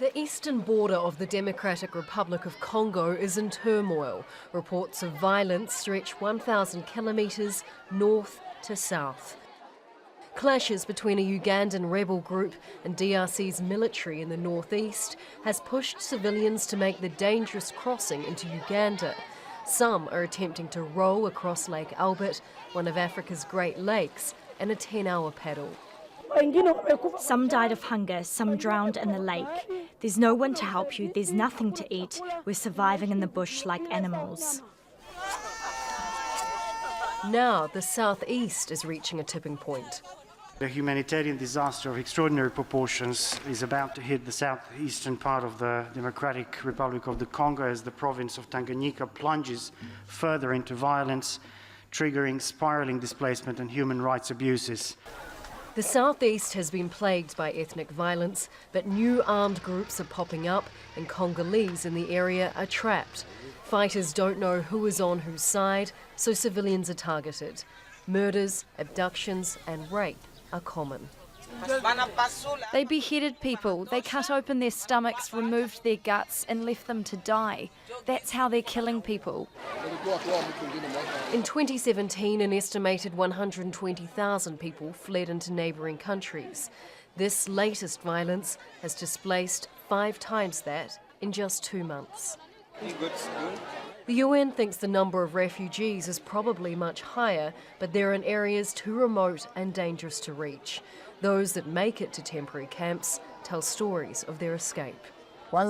The eastern border of the Democratic Republic of Congo is in turmoil. Reports of violence stretch 1,000 kilometres north to south. Clashes between a Ugandan rebel group and DRC's military in the northeast has pushed civilians to make the dangerous crossing into Uganda. Some are attempting to row across Lake Albert, one of Africa's Great Lakes, in a 10-hour paddle. Some died of hunger, some drowned in the lake. There's no one to help you, there's nothing to eat. We're surviving in the bush like animals. Now the southeast is reaching a tipping point. A humanitarian disaster of extraordinary proportions is about to hit the southeastern part of the Democratic Republic of the Congo as the province of Tanganyika plunges further into violence, triggering spiraling displacement and human rights abuses. The southeast has been plagued by ethnic violence, but new armed groups are popping up and Congolese in the area are trapped. Fighters don't know who is on whose side, so civilians are targeted. Murders, abductions and rape are common. They beheaded people, they cut open their stomachs, removed their guts and left them to die. That's how they're killing people. In 2017, an estimated 120,000 people fled into neighbouring countries. This latest violence has displaced 5 times that in just 2 months. The UN thinks the number of refugees is probably much higher, but they're in areas too remote and dangerous to reach. Those that make it to temporary camps tell stories of their escape. I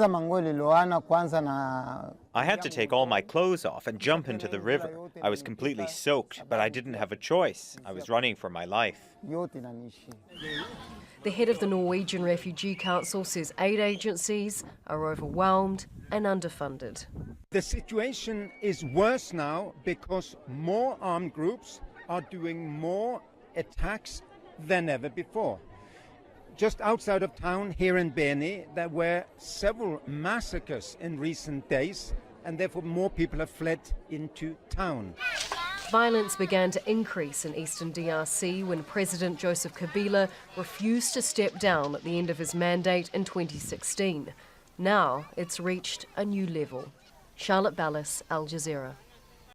had to take all my clothes off and jump into the river. I was completely soaked, but I didn't have a choice. I was running for my life. The head of the Norwegian Refugee Council says aid agencies are overwhelmed and underfunded. The situation is worse now because more armed groups are doing more attacks than ever before. Just outside of town here in Beni, there were several massacres in recent days, and therefore more people have fled into town. Violence began to increase in eastern DRC when President Joseph Kabila refused to step down at the end of his mandate in 2016. Now it's reached a new level. Charlotte Ballas, Al Jazeera.